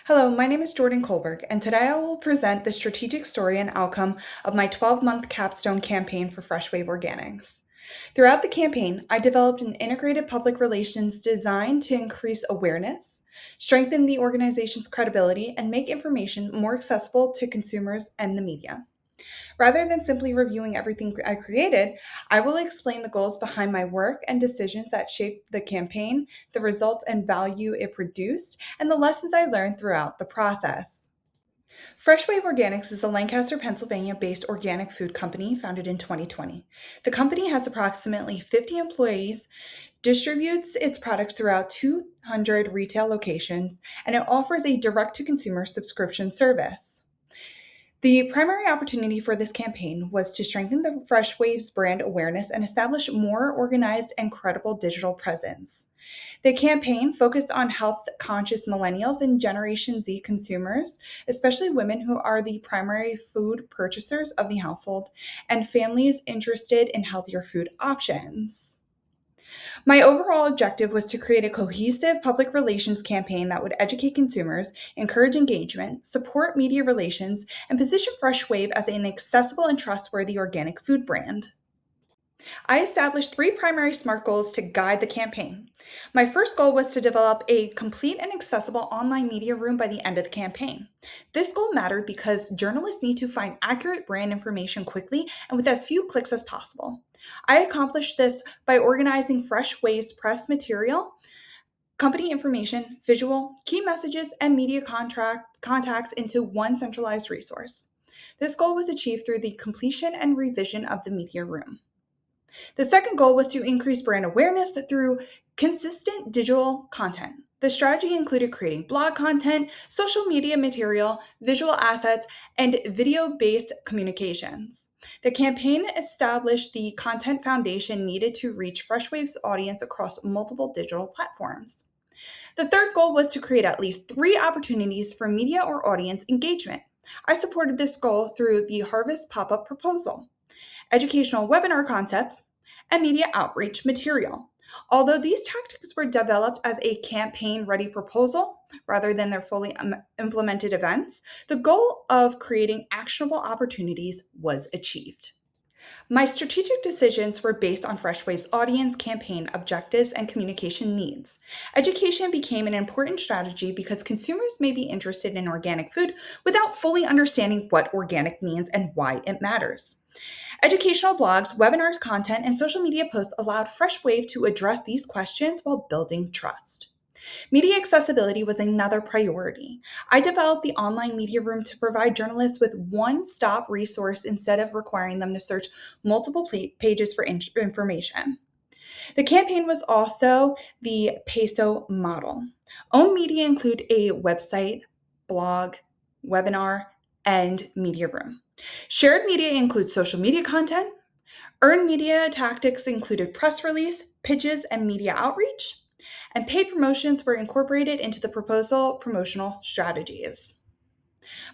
Hello, my name is Jordan Kohlberg, and today I will present the strategic story and outcome of my 12-month Capstone campaign for FreshWave Organics. Throughout the campaign, I developed an integrated public relations designed to increase awareness, strengthen the organization's credibility, and make information more accessible to consumers and the media. Rather than simply reviewing everything I created, I will explain the goals behind my work and decisions that shaped the campaign, the results and value it produced, and the lessons I learned throughout the process. FreshWave Organics is a Lancaster, Pennsylvania based organic food company founded in 2020. The company has approximately 50 employees, distributes its products throughout 200 retail locations, and it offers a direct to consumer subscription service. The primary opportunity for this campaign was to strengthen the Fresh Waves brand awareness and establish more organized and credible digital presence. The campaign focused on health conscious millennials and Generation Z consumers, especially women who are the primary food purchasers of the household, and families interested in healthier food options. My overall objective was to create a cohesive public relations campaign that would educate consumers, encourage engagement, support media relations, and position Fresh Wave as an accessible and trustworthy organic food brand. I established three primary SMART goals to guide the campaign. My first goal was to develop a complete and accessible online media room by the end of the campaign. This goal mattered because journalists need to find accurate brand information quickly and with as few clicks as possible. I accomplished this by organizing Fresh Waves press material, company information, visual, key messages, and media contacts into one centralized resource. This goal was achieved through the completion and revision of the media room. The second goal was to increase brand awareness through consistent digital content. The strategy included creating blog content, social media material, visual assets, and video based communications. The campaign established the content foundation needed to reach FreshWave's audience across multiple digital platforms. The third goal was to create at least three opportunities for media or audience engagement. I supported this goal through the Harvest pop up proposal, educational webinar concepts, and media outreach material. Although these tactics were developed as a campaign ready proposal rather than their fully implemented events, the goal of creating actionable opportunities was achieved. My strategic decisions were based on FreshWave's audience, campaign objectives, and communication needs. Education became an important strategy because consumers may be interested in organic food without fully understanding what organic means and why it matters. Educational blogs, webinars content, and social media posts allowed FreshWave to address these questions while building trust. Media accessibility was another priority. I developed the online media room to provide journalists with one stop resource instead of requiring them to search multiple pages for information. The campaign was also the PESO model. Owned media include a website, blog, webinar, and media room. Shared media includes social media content. Earned media tactics included press release, pitches, and media outreach, and paid promotions were incorporated into the proposal promotional strategies.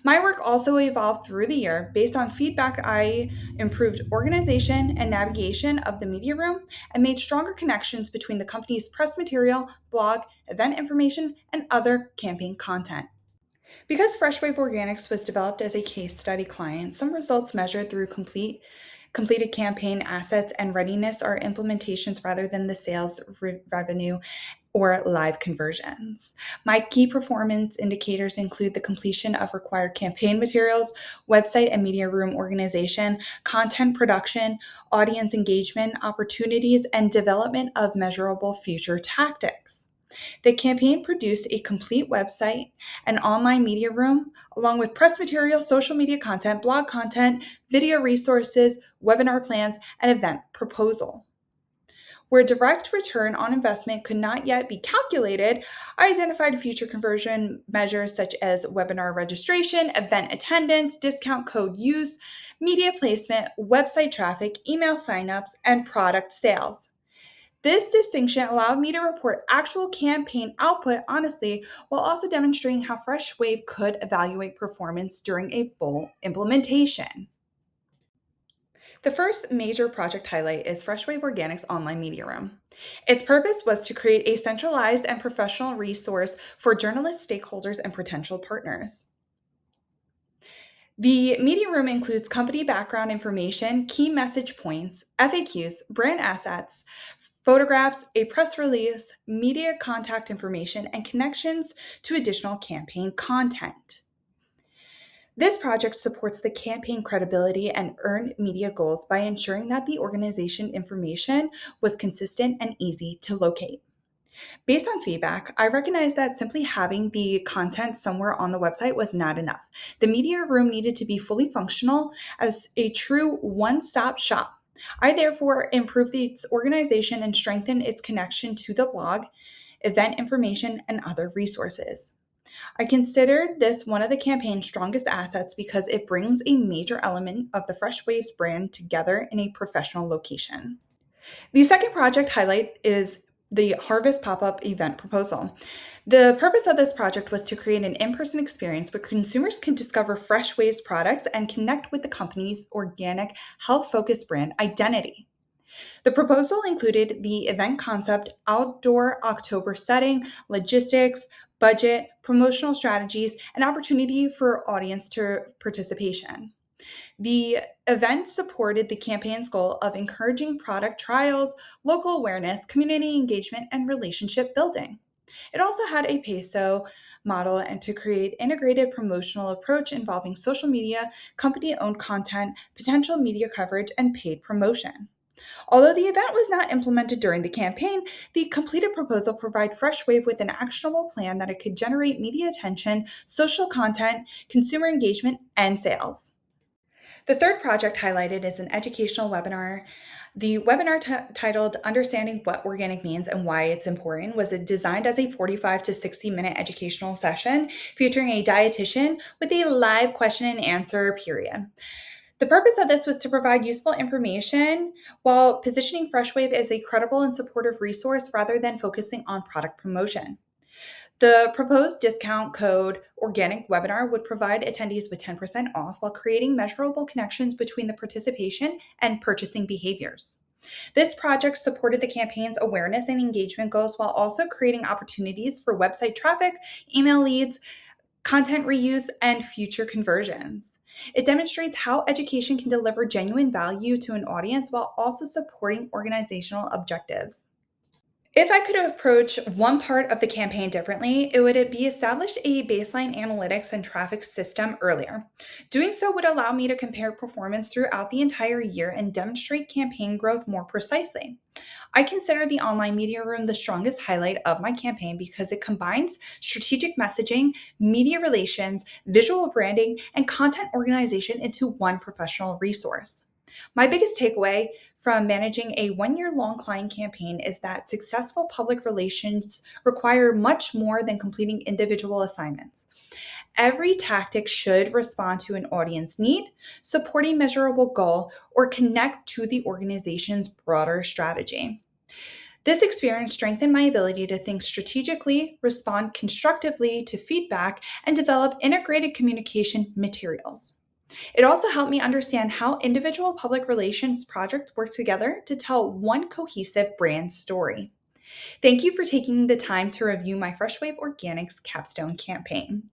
My work also evolved through the year. Based on feedback, I improved organization and navigation of the media room and made stronger connections between the company's press material, blog, event information, and other campaign content. Because FreshWave Organics was developed as a case study client, some results measured through completed campaign assets and readiness are implementations rather than the sales revenue or live conversions. My key performance indicators include the completion of required campaign materials, website and media room organization, content production, audience engagement opportunities, and development of measurable future tactics. The campaign produced a complete website, an online media room, along with press material, social media content, blog content, video resources, webinar plans, and event proposal. Where direct return on investment could not yet be calculated, I identified future conversion measures such as webinar registration, event attendance, discount code use, media placement, website traffic, email signups, and product sales. This distinction allowed me to report actual campaign output honestly while also demonstrating how FreshWave could evaluate performance during a full implementation. The first major project highlight is FreshWave Organics Online Media Room. Its purpose was to create a centralized and professional resource for journalists, stakeholders, and potential partners. The media room includes company background information, key message points, FAQs, brand assets, photographs, a press release, media contact information, and connections to additional campaign content. This project supports the campaign credibility and earned media goals by ensuring that the organization information was consistent and easy to locate. Based on feedback, I recognized that simply having the content somewhere on the website was not enough. The media room needed to be fully functional as a true one stop shop. I therefore improved its organization and strengthened its connection to the blog, event information, and other resources. I considered this one of the campaign's strongest assets because it brings a major element of the Fresh Waves brand together in a professional location. The second project highlight is the Harvest pop up event proposal. The purpose of this project was to create an in person experience where consumers can discover Fresh Waves products and connect with the company's organic, health focused brand identity. The proposal included the event concept, outdoor October setting, logistics, budget, promotional strategies, and opportunity for audience to participation. The event supported the campaign's goal of encouraging product trials, local awareness, community engagement, and relationship building. It also had a PESO model and to create integrated promotional approach involving social media, company-owned content, potential media coverage, and paid promotion. Although the event was not implemented during the campaign, the completed proposal provided FreshWave with an actionable plan that it could generate media attention, social content, consumer engagement, and sales. The third project highlighted is an educational webinar. The webinar titled Understanding What Organic Means and Why It's Important was designed as a 45 to 60-minute educational session featuring a dietitian with a live question and answer period. The purpose of this was to provide useful information while positioning FreshWave as a credible and supportive resource rather than focusing on product promotion. The proposed discount code Organic Webinar would provide attendees with 10% off while creating measurable connections between the participation and purchasing behaviors. This project supported the campaign's awareness and engagement goals while also creating opportunities for website traffic, email leads, content reuse, and future conversions. It demonstrates how education can deliver genuine value to an audience while also supporting organizational objectives. If I could approach one part of the campaign differently, it would be establish a baseline analytics and traffic system earlier. Doing so would allow me to compare performance throughout the entire year and demonstrate campaign growth more precisely. I consider the online media room the strongest highlight of my campaign because it combines strategic messaging, media relations, visual branding, and content organization into one professional resource. My biggest takeaway from managing a 1 year long client campaign is that successful public relations require much more than completing individual assignments. Every tactic should respond to an audience need, support a measurable goal, or connect to the organization's broader strategy. This experience strengthened my ability to think strategically, respond constructively to feedback, and develop integrated communication materials. It also helped me understand how individual public relations projects work together to tell one cohesive brand story. Thank you for taking the time to review my FreshWave Organics Capstone campaign.